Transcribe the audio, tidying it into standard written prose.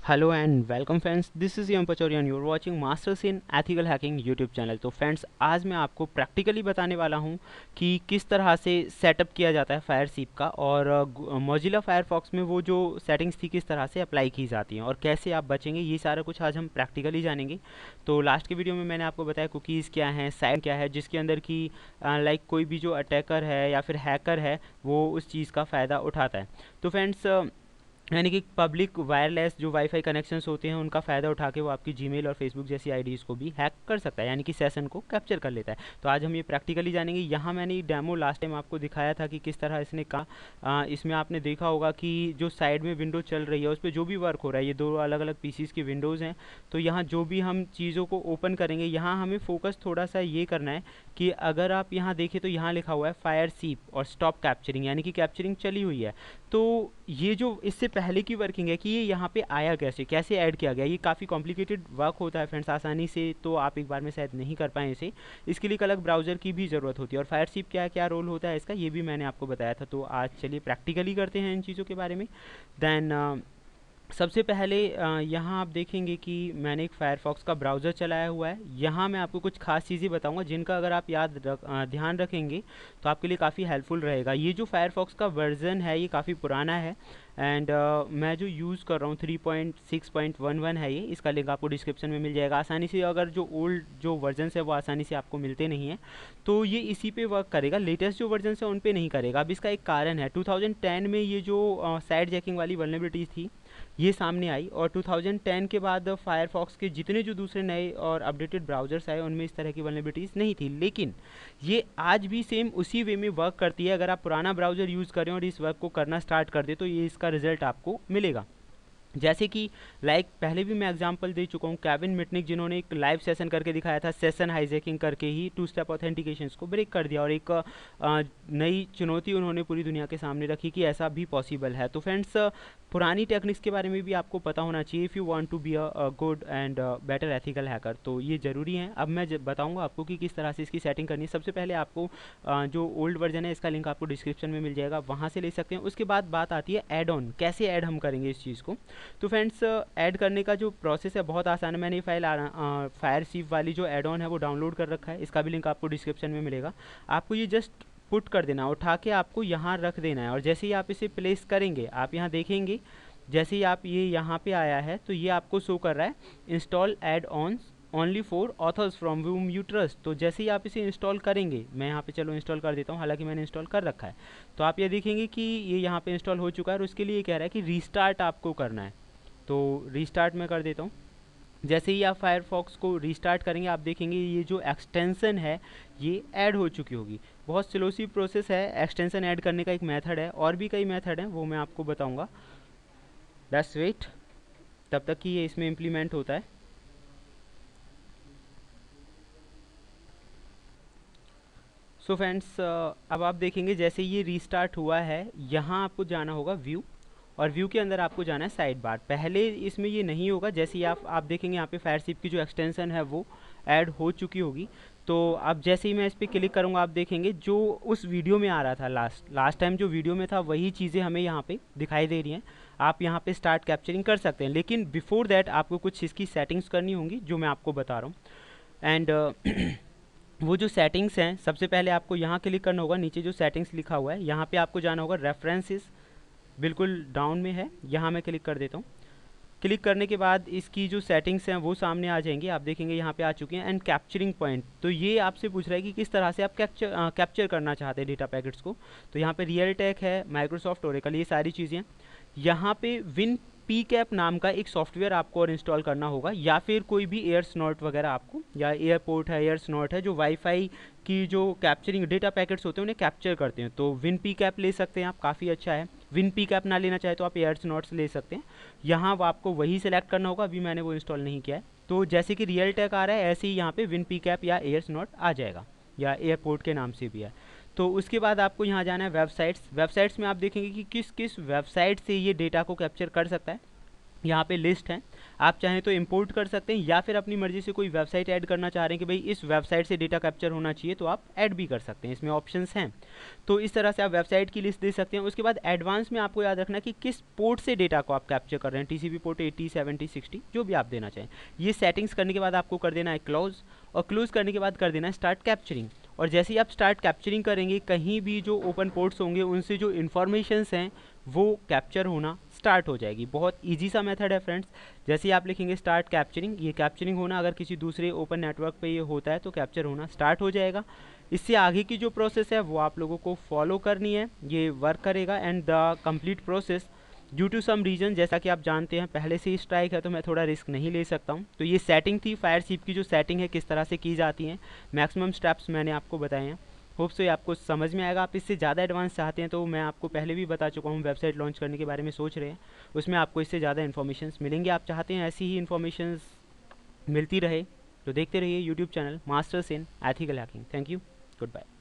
Hello and welcome friends, this is Yam Pachauri and you are watching masters in ethical hacking YouTube channel. तो friends, आज मैं आपको practically बताने वाला हूं कि किस तरह से सेटअप किया जाता है फायरसीप का, और मोजिला फायरफॉक्स में वो जो सेटिंग्स थी किस तरह से अप्लाई की जाती हैं और कैसे आप बचेंगे, ये सारा कुछ आज हम प्रैक्टिकली जानेंगे। तो लास्ट के वीडियो में मैंने आपको बताया कुकीज़ क्या हैं, साइट क्या है, जिसके अंदर की लाइक कोई भी जो अटैकर है या फिर हैकर है वो उस चीज़ का फ़ायदा उठाता है। तो फ्रेंड्स, यानी कि पब्लिक वायरलेस जो वाईफाई कनेक्शंस होते हैं उनका फ़ायदा उठा के वो आपकी जीमेल और फेसबुक जैसी आईडीज़ को भी हैक कर सकता है, यानी कि सेशन को कैप्चर कर लेता है। तो आज हम ये प्रैक्टिकली जानेंगे। यहाँ मैंने डेमो लास्ट टाइम आपको दिखाया था कि किस तरह इसने कहा। इसमें आपने देखा होगा कि जो साइड में विंडो चल रही है उस पर जो भी वर्क हो रहा है, ये दो अलग अलग पीसीज़ की विंडोज़ हैं। तो यहाँ जो भी हम चीज़ों को ओपन करेंगे, यहाँ हमें फोकस थोड़ा सा ये करना है कि अगर आप यहाँ देखें तो यहाँ लिखा हुआ है फायरसीप और स्टॉप कैप्चरिंग, यानी कि कैप्चरिंग चली हुई है। तो ये जो इससे पहले की वर्किंग है कि ये यहाँ पे आया कैसे, कैसे ऐड किया गया, ये काफ़ी कॉम्प्लिकेटेड वर्क होता है फ्रेंड्स। आसानी से तो आप एक बार में शायद नहीं कर पाएँ इसे, इसके लिए एक अलग ब्राउज़र की भी ज़रूरत होती है। और फायरसीप क्या है, क्या रोल होता है इसका, ये भी मैंने आपको बताया था। तो आज चलिए प्रैक्टिकली करते हैं इन चीज़ों के बारे में। दैन सबसे पहले यहाँ आप देखेंगे कि मैंने एक फायरफॉक्स का ब्राउज़र चलाया हुआ है। यहाँ मैं आपको कुछ खास चीज़ें बताऊंगा जिनका अगर आप ध्यान रखेंगे तो आपके लिए काफ़ी हेल्पफुल रहेगा। ये जो फायरफॉक्स का वर्ज़न है ये काफ़ी पुराना है, एंड मैं जो यूज़ कर रहा हूँ 3.6.11 है ये। इसका लिंक आपको डिस्क्रिप्शन में मिल जाएगा आसानी से। अगर जो ओल्ड जो वर्जन है वो आसानी से आपको मिलते नहीं हैं तो ये इसी पे वर्क करेगा, लेटेस्ट जो वर्जन है उन पे नहीं करेगा। अब इसका एक कारण है, 2010 में ये जो साइड जैकिंग वाली वल्नरेबिलिटीज़ थी ये सामने आई, और 2010 के बाद फायरफॉक्स के जितने जो दूसरे नए और अपडेटेड ब्राउज़र्स आए उनमें इस तरह की वल्नरेबिलिटीज़ नहीं थी। लेकिन ये आज भी सेम उसी वे में वर्क करती है। अगर आप पुराना ब्राउज़र यूज़ करें और इस वर्क को करना स्टार्ट कर दें तो ये इसका रिजल्ट आपको मिलेगा। जैसे कि पहले भी मैं एग्जांपल दे चुका हूँ, केविन मिटनिक जिन्होंने एक लाइव सेशन करके दिखाया था, सेशन हाईजैकिंग करके ही टू स्टेप ऑथेंटिकेशंस को ब्रेक कर दिया, और एक नई चुनौती उन्होंने पूरी दुनिया के सामने रखी कि ऐसा भी पॉसिबल है। तो फ्रेंड्स, पुरानी टेक्निक्स के बारे में भी आपको पता होना चाहिए if you want to be a good and better ethical hacker, तो ये ज़रूरी है। अब मैं बताऊँगा आपको कि किस तरह से इसकी सेटिंग करनी है। सबसे पहले आपको जो ओल्ड वर्जन है इसका लिंक आपको डिस्क्रिप्शन में मिल जाएगा, वहाँ से ले सकते हैं। उसके बाद बात आती है ऐड ऑन, कैसे ऐड हम करेंगे इस चीज़ को। तो फ्रेंड्स, ऐड करने का जो प्रोसेस है बहुत आसान है। मैंने ये फाइल फायरसीप वाली जो ऐड ऑन है वो डाउनलोड कर रखा है, इसका भी लिंक आपको डिस्क्रिप्शन में मिलेगा। आपको ये जस्ट पुट कर देना, उठा के आपको यहाँ रख देना है, और जैसे ही आप इसे प्लेस करेंगे आप यहाँ देखेंगे, जैसे ही आप ये यहाँ पे आया है तो ये आपको शो कर रहा है install add ons only for authors from whom you trust. तो जैसे ही आप इसे इंस्टॉल करेंगे, मैं यहाँ पे चलो इंस्टॉल कर देता हूँ, हालांकि मैंने इंस्टॉल कर रखा है। तो आप ये देखेंगे कि ये यहाँ पे इंस्टॉल हो चुका है, और उसके लिए कह रहा है कि रीस्टार्ट आपको करना है। तो रीस्टार्ट मैं कर देता हूँ। जैसे ही आप फायरफॉक्स को रीस्टार्ट करेंगे आप देखेंगे ये जो एक्सटेंसन है ये ऐड हो चुकी होगी। बहुत स्लो सी प्रोसेस है, एक्सटेंसन ऐड करने का एक मेथड है, और भी कई मेथड हैं वो मैं आपको बताऊंगा। बस वेट, तब तक कि ये इसमें इम्प्लीमेंट होता है। सो फ्रेंड्स, अब आप देखेंगे जैसे ये रीस्टार्ट हुआ है, यहाँ आपको जाना होगा व्यू, और व्यू के अंदर आपको जाना है साइड बार। पहले इसमें ये नहीं होगा, जैसे ही आप देखेंगे यहाँ पे फायरसीप की जो एक्सटेंशन है वो ऐड हो चुकी होगी। तो अब जैसे ही मैं इस पर क्लिक करूँगा आप देखेंगे जो उस वीडियो में आ रहा था, लास्ट टाइम जो वीडियो में था वही चीज़ें हमें यहाँ पे दिखाई दे रही हैं। आप यहाँ पे स्टार्ट कैप्चरिंग कर सकते हैं, लेकिन बिफोर दैट आपको कुछ इसकी सेटिंग्स करनी होंगी जो मैं आपको बता रहा हूँ। एंड वो जो सेटिंग्स हैं, सबसे पहले आपको यहाँ क्लिक करना होगा, नीचे जो सेटिंग्स लिखा हुआ है यहाँ पे आपको जाना होगा, रेफरेंसेस बिल्कुल डाउन में है, यहाँ मैं क्लिक कर देता हूँ। क्लिक करने के बाद इसकी जो सेटिंग्स हैं वो सामने आ जाएंगी, आप देखेंगे यहाँ पे आ चुके हैं। एंड कैप्चरिंग पॉइंट, तो ये आपसे पूछ रहा है कि किस तरह से आप कैप्चर करना चाहते हैं डेटा पैकेट्स को। तो यहाँ पे रियल टेक है, माइक्रोसॉफ्ट ओरेकल, ये सारी चीज़ें। यहाँ पे विन पी कैप नाम का एक सॉफ्टवेयर आपको और इंस्टॉल करना होगा, या फिर कोई भी एयर स्नॉट वगैरह आपको, या एयरपोर्ट है, एयर स्नॉट है, जो वाईफाई की जो कैप्चरिंग डेटा पैकेट्स होते हैं उन्हें कैप्चर करते हैं। तो विन पी कैप ले सकते हैं आप, काफ़ी अच्छा है। विन पी कैप ना लेना चाहे तो आप एयर स्नॉट्स ले सकते हैं। यहाँ वो आपको वही सेलेक्ट करना होगा, अभी मैंने वो इंस्टॉल नहीं किया है। तो जैसे कि रियल टेक आ रहा है ऐसे ही यहाँ पे विन पी कैप या एयर स्नॉट आ जाएगा, या एयरपोर्ट के नाम से भी है। तो उसके बाद आपको यहाँ जाना है वेबसाइट्स में आप देखेंगे कि किस किस वेबसाइट से ये डेटा को कैप्चर कर सकता है। यहाँ पे लिस्ट है, आप चाहें तो इंपोर्ट कर सकते हैं, या फिर अपनी मर्जी से कोई वेबसाइट ऐड करना चाह रहे हैं कि भाई इस वेबसाइट से डेटा कैप्चर होना चाहिए, तो आप ऐड भी कर सकते हैं, इसमें ऑप्शंस हैं। तो इस तरह से आप वेबसाइट की लिस्ट दे सकते हैं। उसके बाद एडवांस में आपको याद रखना है कि किस पोर्ट से डेटा को आप कैप्चर कर रहे हैं, टीसीपी पोर्ट 80, 70, 60 जो भी आप देना चाहें। ये सेटिंग्स करने के बाद आपको कर देना है क्लोज, और क्लोज करने के बाद कर देना है स्टार्ट कैप्चरिंग। और जैसे ही आप स्टार्ट कैप्चरिंग करेंगे, कहीं भी जो ओपन पोर्ट्स होंगे उनसे जो इन्फॉर्मेशंस हैं वो कैप्चर होना स्टार्ट हो जाएगी। बहुत इजी सा मेथड है फ्रेंड्स। जैसे ही आप लिखेंगे स्टार्ट कैप्चरिंग, ये कैप्चरिंग होना अगर किसी दूसरे ओपन नेटवर्क पे ये होता है तो कैप्चर होना स्टार्ट हो जाएगा। इससे आगे की जो प्रोसेस है वो आप लोगों को फॉलो करनी है, ये वर्क करेगा। And the complete process due to some reason, जैसा कि आप जानते हैं पहले से ही स्ट्राइक है तो मैं थोड़ा रिस्क नहीं ले सकता हूँ। तो ये सेटिंग थी फायरसीप की, जो सेटिंग है किस तरह से की जाती हैं, मैक्सिमम स्टेप्स मैंने आपको बताए हैं। होप सो ये आपको समझ में आएगा। आप इससे ज़्यादा एडवांस चाहते हैं तो मैं आपको पहले भी बता चुका हूँ, वेबसाइट लॉन्च करने के बारे में सोच रहे हैं, उसमें आपको इससे ज़्यादा इन्फॉर्मेशंस मिलेंगे। आप चाहते हैं ऐसी ही इन्फॉर्मेशंस मिलती रहे तो देखते रहिए YouTube channel masters in ethical hacking. Thank you, good bye.